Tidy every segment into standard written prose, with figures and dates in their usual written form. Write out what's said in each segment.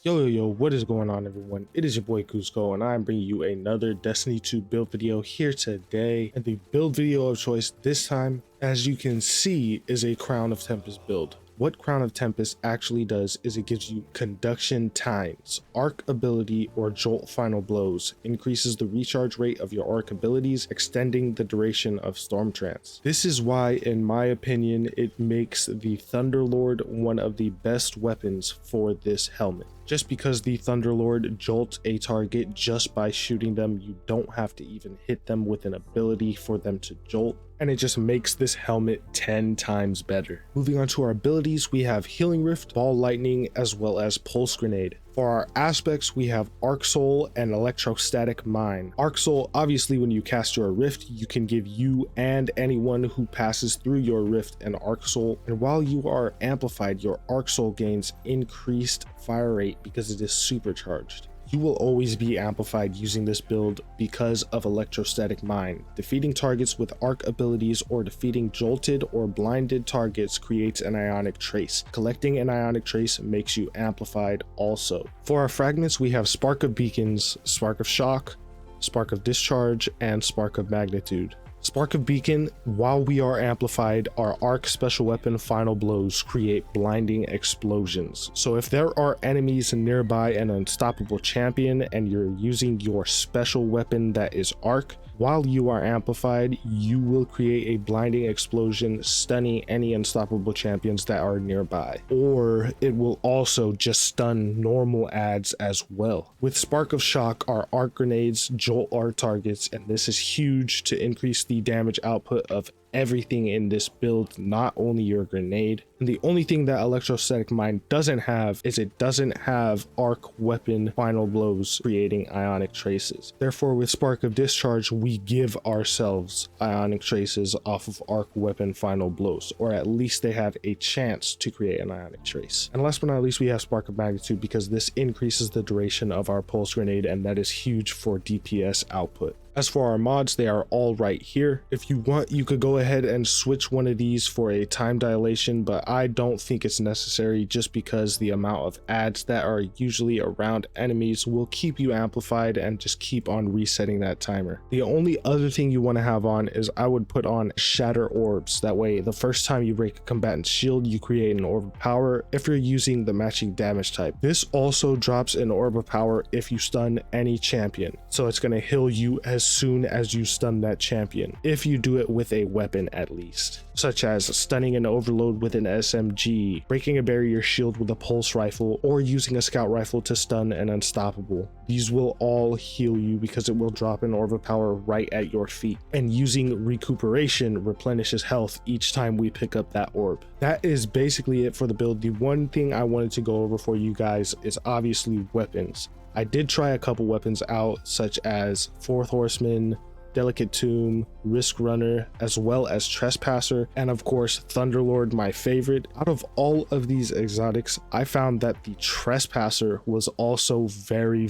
Yo, what is going on, everyone? It is your boy Coozco, and I'm bringing you another Destiny 2 build video here today. And the build video of choice this time, as you can see, is a Crown of Tempest build. What Crown of Tempest actually does is it gives you conduction times, arc ability, or jolt final blows, increases the recharge rate of your arc abilities, extending the duration of storm trance. This is why, in my opinion, it makes the Thunderlord one of the best weapons for this helmet. Just because the Thunderlord jolts a target just by shooting them, you don't have to even hit them with an ability for them to jolt, and it just makes this helmet 10 times better. Moving on to our abilities, we have Healing Rift, Ball Lightning, as well as Pulse Grenade. For our aspects, we have Arc Soul and Electrostatic Mine. Arc Soul, obviously when you cast your Rift, you can give you and anyone who passes through your Rift an Arc Soul, and while you are amplified, your Arc Soul gains increased fire rate because it is supercharged. You will always be amplified using this build because of Electrostatic Mine. Defeating targets with arc abilities or defeating jolted or blinded targets creates an ionic trace. Collecting an ionic trace makes you amplified also. For our fragments, we have Spark of Beacons, Spark of Shock, Spark of Discharge, and Spark of Magnitude. Spark of Beacon, while we are amplified, our arc special weapon final blows create blinding explosions. So if there are enemies nearby an unstoppable champion and you're using your special weapon that is arc, while you are amplified, you will create a blinding explosion, stunning any unstoppable champions that are nearby. Or it will also just stun normal adds as well. With Spark of Shock, our arc grenades jolt our targets, and this is huge to increase the damage output of everything in this build, not only your grenade. And the only thing that Electrostatic Mine doesn't have is it doesn't have arc weapon final blows creating ionic traces. Therefore, with Spark of Discharge, we give ourselves ionic traces off of arc weapon final blows, or at least they have a chance to create an ionic trace. And last but not least, we have Spark of Magnitude because this increases the duration of our pulse grenade, and that is huge for DPS output. As for our mods, they are all right here. If you want, you could go ahead and switch one of these for a time dilation, but I don't think it's necessary just because the amount of adds that are usually around enemies will keep you amplified and just keep on resetting that timer. The only other thing you want to have on is I would put on Shatter Orbs. That way, the first time you break a combatant's shield, you create an Orb of Power if you're using the matching damage type. This also drops an Orb of Power if you stun any champion, so it's going to heal you as soon as you stun that champion, if you do it with a weapon at least, such as stunning an overload with an SMG, breaking a barrier shield with a pulse rifle, or using a scout rifle to stun an unstoppable. These will all heal you because it will drop an orb of power right at your feet, and using recuperation replenishes health each time we pick up that orb. That is basically it for the build. The one thing I wanted to go over for you guys is obviously weapons. I did try a couple weapons out, such as Fourth Horseman, Delicate Tomb, Risk Runner, as well as Trespasser, and of course Thunderlord, my favorite. Out of all of these exotics, I found that the Trespasser was also very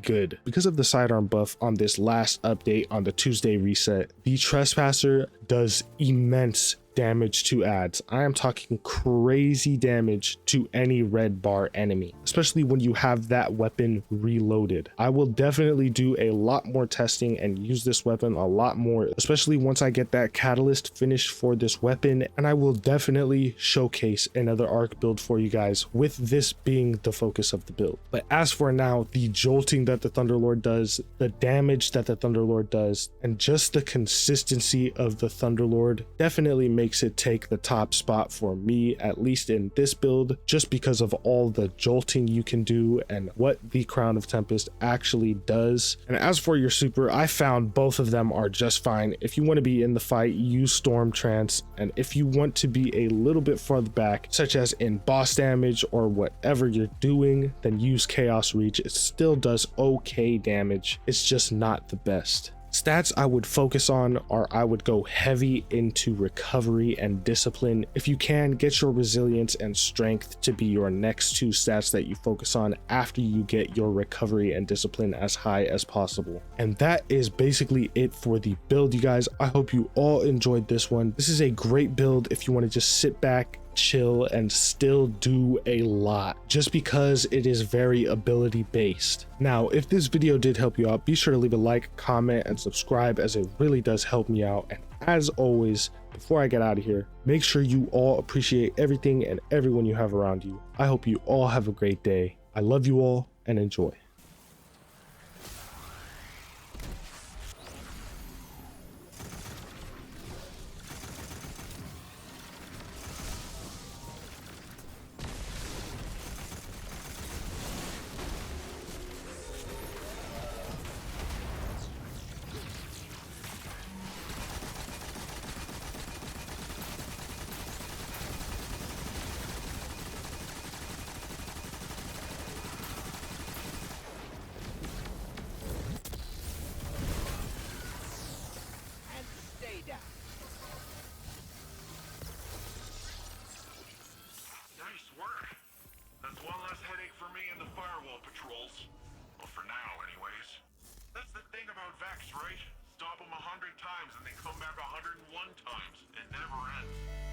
good. Because of the sidearm buff on this last update on the Tuesday reset, the Trespasser does immense damage to adds. I am talking crazy damage to any red bar enemy, especially when you have that weapon reloaded. I will definitely do a lot more testing and use this weapon a lot more, especially once I get that catalyst finished for this weapon, and I will definitely showcase another arc build for you guys, with this being the focus of the build. But as for now, the jolting that the Thunderlord does, the damage that the Thunderlord does, and just the consistency of the Thunderlord definitely makes it take the top spot for me, at least in this build, just because of all the jolting you can do and what the Crown of Tempest actually does. And as for your super, I found both of them are just fine. If you want to be in the fight, use Storm Trance, and if you want to be a little bit farther back, such as in boss damage or whatever you're doing, then use Chaos Reach. It still does okay damage, it's just not the best. Stats I would focus on are I would go heavy into recovery and discipline. If you can, get your resilience and strength to be your next two stats that you focus on after you get your recovery and discipline as high as possible. And that is basically it for the build, you guys. I hope you all enjoyed this one. This is a great build if you want to just sit back, chill and still do a lot just because it is very ability based. Now, if this video did help you out, be sure to leave a like, comment, and subscribe, as it really does help me out. And as always, before I get out of here, make sure you all appreciate everything and everyone you have around you. I hope you all have a great day. I love you all and enjoy. Nice work. That's one less headache for me and the firewall patrols. Well, for now, anyways. That's the thing about Vex, right? Stop them 100 times and they come back 101 times. It never ends.